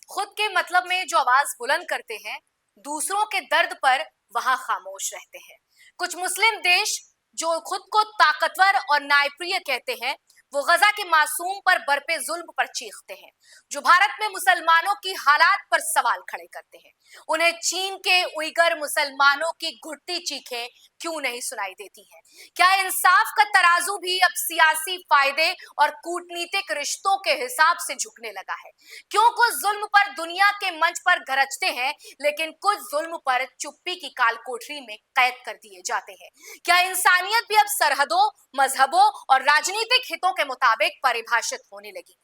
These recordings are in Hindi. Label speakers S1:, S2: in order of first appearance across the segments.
S1: खुद के मतलब में जो आवाज बुलंद करते हैं, दूसरों के दर्द पर वहां खामोश रहते हैं। कुछ मुस्लिम देश जो खुद को ताकतवर और न्यायप्रिय कहते हैं, वो गजा के मासूम पर बरपे जुल्म पर चीखते हैं। जो भारत में मुसलमानों की हालात पर सवाल खड़े करते हैं, उन्हें चीन के उइगर मुसलमानों की घुटती चीखें क्यों नहीं सुनाई देती हैं? क्या इंसाफ का तराजू भी अब सियासी फायदे और कूटनीतिक रिश्तों के हिसाब से झुकने लगा है? क्यों कुछ जुल्म पर दुनिया के मंच पर गरजते हैं, लेकिन कुछ जुल्म पर चुप्पी की काल कोठरी में कैद कर दिए जाते हैं? क्या इंसानियत भी अब सरहदों, मजहबों और राजनीतिक हितों के मुताबिक परिभाषित होने लगी?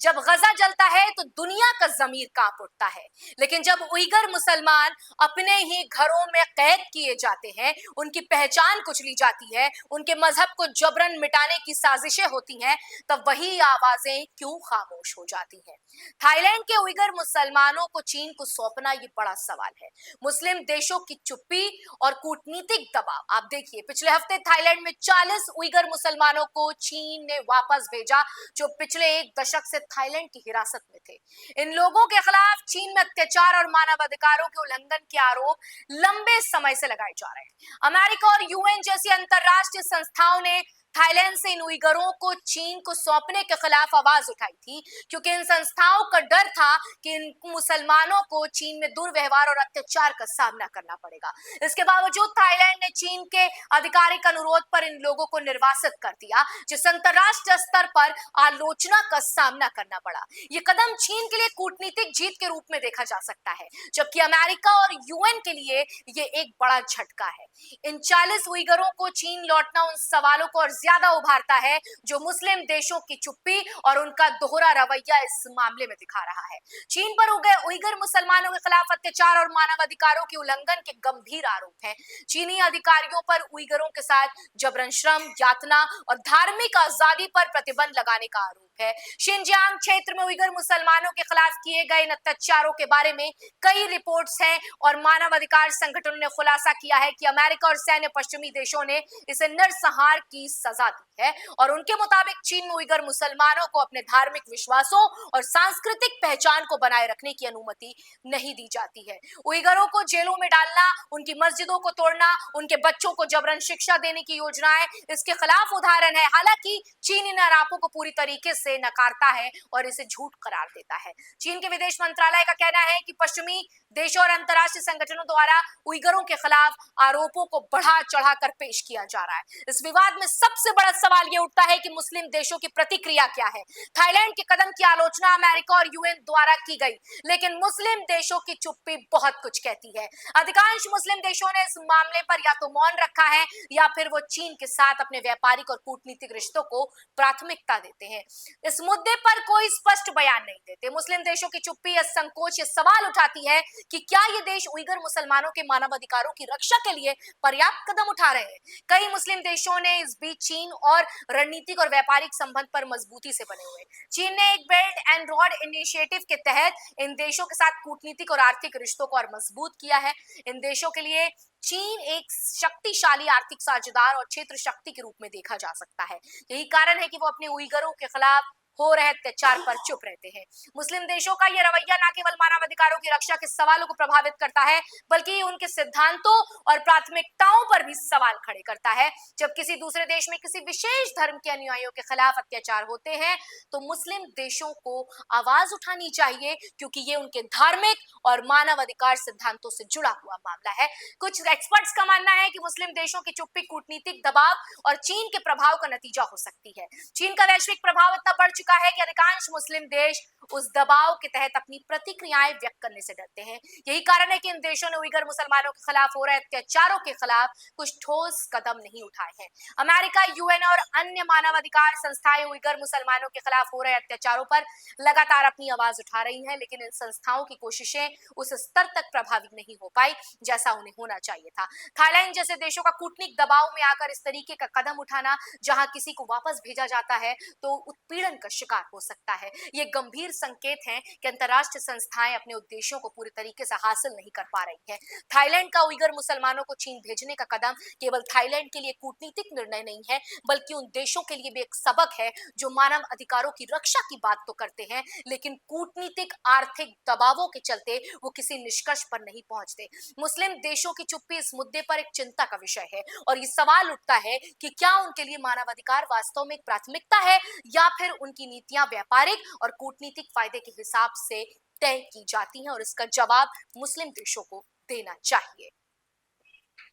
S1: जब गजा जलता है तो दुनिया का जमीर कांप उठता है, लेकिन जब उइगर मुसलमान अपने ही घरों में कैद किए जाते हैं, उनकी पहचान कुचली जाती है, उनके मजहब को जबरन मिटाने की साजिशें होती हैं, तब वही आवाजें क्यों खामोश हो जाती हैं? थाईलैंड के उइगर मुसलमानों को चीन को सौंपना ये बड़ा सवाल है। मुस्लिम देशों की चुप्पी और कूटनीतिक दबाव। आप देखिए, पिछले हफ्ते थाईलैंड में 40 उइगर मुसलमानों को चीन ने वापस भेजा, जो पिछले एक दशक से थाईलैंड की हिरासत में थे। इन लोगों के खिलाफ चीन में अत्याचार और मानवाधिकारों के उल्लंघन के आरोप लंबे समय से लगाए जा रहे हैं। अमेरिका और यूएन जैसी अंतरराष्ट्रीय संस्थाओं ने थाईलैंड से इन उइगरों को चीन को सौंपने के खिलाफ आवाज उठाई थी, क्योंकि इन संस्थाओं का डर था कि इन मुसलमानों को चीन में दुर्व्यवहार और अत्याचार का सामना करना पड़ेगा। इसके बावजूद थाईलैंड ने चीन के आधिकारिक अनुरोध पर इन लोगों को निर्वासित कर दिया, जिसे अंतरराष्ट्रीय स्तर पर आलोचना का सामना करना पड़ा। ये कदम चीन के लिए कूटनीतिक जीत के रूप में देखा जा सकता है, जबकि अमेरिका और यूएन के लिए ये एक बड़ा झटका है। इन 40 उइगरों को चीन लौटना उन सवालों को और ज्यादा उभारता है जो मुस्लिम देशों की चुप्पी और उनका दोहरा रवैया इस मामले में दिखा रहा है। चीन पर उइगर मुसलमानों के खिलाफ अत्याचार और मानवाधिकारों के उल्लंघन के गंभीर आरोप हैं। चीनी अधिकारियों पर उइगरों के साथ जबरन श्रम, यातना और धार्मिक आजादी पर प्रतिबंध लगाने का आरोप है। शिनजियांग क्षेत्र में उइगर मुसलमानों के खिलाफ किए गए इन अत्याचारों के बारे में कई रिपोर्ट्स हैं और मानवाधिकार संगठनों ने खुलासा किया है कि अमेरिका और सैन्य पश्चिमी देशों ने इसे नरसंहार की सजा दी है और उनके मुताबिक चीन में उइगर मुसलमानों को अपने धार्मिक विश्वासों और सांस्कृतिक पहचान को बनाए रखने की अनुमति नहीं दी जाती है। उइगरों को जेलों में डालना, उनकी मस्जिदों को तोड़ना, उनके बच्चों को जबरन शिक्षा देने की योजनाएं इसके खिलाफ उदाहरण है। हालांकि चीन इन आरोपों को पूरी तरीके से नकारता है और इसे झूठ करार देता है। चीन के विदेश मंत्रालय का कहना है कि पश्चिमी देशों और अंतरराष्ट्रीय संगठनों द्वारा उइगरों के खिलाफ आरोपों को बढ़ा चढ़ाकर पेश किया जा रहा है। इस विवाद में सबसे बड़ा सवाल यह उठता है कि मुस्लिम देशों की प्रतिक्रिया क्या है। थाईलैंड के कदम की आलोचना अमेरिका और यूएन द्वारा की गई, लेकिन मुस्लिम देशों की चुप्पी बहुत कुछ कहती है। अधिकांश मुस्लिम देशों ने इस मामले पर या तो मौन रखा है या फिर वो चीन के साथ अपने व्यापारिक और कूटनीतिक रिश्तों को प्राथमिकता देते हैं। इस मुद्दे पर कोई स्पष्ट बयान नहीं देते। मुस्लिम देशों की चुप्पी या संकोच ये सवाल उठाती है कि क्या ये देश उइगर मुसलमानों के मानवाधिकारों की रक्षा के लिए पर्याप्त कदम उठा रहे हैं। कई मुस्लिम देशों ने इस बीच चीन और रणनीतिक और व्यापारिक संबंध पर मजबूती से बने हुए। चीन ने एक बेल्ट एंड रोड इनिशिएटिव के तहत इन देशों के साथ कूटनीतिक और आर्थिक रिश्तों को और मजबूत किया है। इन देशों के लिए चीन एक शक्तिशाली आर्थिक साझेदार और क्षेत्र शक्ति के रूप में देखा जा सकता है। यही कारण है कि वो अपने उइगरों के खिलाफ हो रहे अत्याचार पर चुप रहते हैं। मुस्लिम देशों का यह रवैया न केवल मानवाधिकारों की रक्षा के सवालों को प्रभावित करता है, बल्कि उनके सिद्धांतों और प्राथमिकताओं पर भी सवाल खड़े करता है। जब किसी दूसरे देश में किसी विशेष धर्म के अनुयायियों के खिलाफ अत्याचार होते हैं, तो मुस्लिम देशों को आवाज उठानी चाहिए, क्योंकि ये उनके धार्मिक और मानवाधिकार सिद्धांतों से जुड़ा हुआ मामला है। कुछ एक्सपर्ट्स का मानना है कि मुस्लिम देशों की चुप्पी कूटनीतिक दबाव और चीन के प्रभाव का नतीजा हो सकती है। चीन का वैश्विक प्रभाव इतना बढ़ चुका है कि अधिकांश मुस्लिम देश उस दबाव के तहत अपनी प्रतिक्रियाएं व्यक्त करने से डरते हैं। यही कारण है कि इन देशों ने उइगर मुसलमानों के खिलाफ हो रहे अत्याचारों के खिलाफ कुछ ठोस कदम नहीं उठाए हैं। अमेरिका, यूएन और अन्य मानवाधिकार संस्थाएं उइगर मुसलमानों के खिलाफ हो रहे अत्याचारों पर लगातार अपनी आवाज उठा रही हैं, लेकिन इन संस्थाओं की कोशिशें उस स्तर तक प्रभावी नहीं हो पाई जैसा उन्हें होना चाहिए था। थाईलैंड जैसे देशों का कूटनीतिक दबाव में आकर इस तरीके का कदम उठाना, जहां किसी को वापस भेजा जाता है तो उत्पीड़न का शिकार हो सकता है। ये गंभीर संकेत हैं कि अंतर्राष्ट्रीय संस्थाएं अपने उद्देश्यों को पूरे तरीके से हासिल नहीं कर पा रही हैं। थाईलैंड का उइगर मुसलमानों को चीन भेजने का कदम केवल थाईलैंड के लिए कूटनीतिक निर्णय नहीं है, बल्कि उन देशों के लिए भी एक सबक है जो मानव अधिकारों की रक्षा की बात तो करते हैं, लेकिन कूटनीतिक आर्थिक दबावों के चलते वो किसी निष्कर्ष पर नहीं पहुंचते। मुस्लिम देशों की चुप्पी इस मुद्दे पर एक चिंता का विषय है और ये सवाल उठता है कि क्या उनके लिए मानवाधिकार वास्तव में एक प्राथमिकता है या फिर उनकी नीतियां व्यापारिक और कूटनीतिक फायदे के हिसाब से तय की जाती हैं, और इसका जवाब मुस्लिम देशों को देना चाहिए।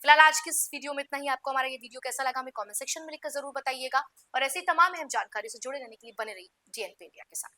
S1: फिलहाल आज की इस वीडियो में इतना ही। आपको हमारा ये वीडियो कैसा लगा हमें कमेंट सेक्शन में लिखकर जरूर बताइएगा, और ऐसी तमाम अहम जानकारी से जुड़े रहने के लिए बने रहिए DNP इंडिया के साथ।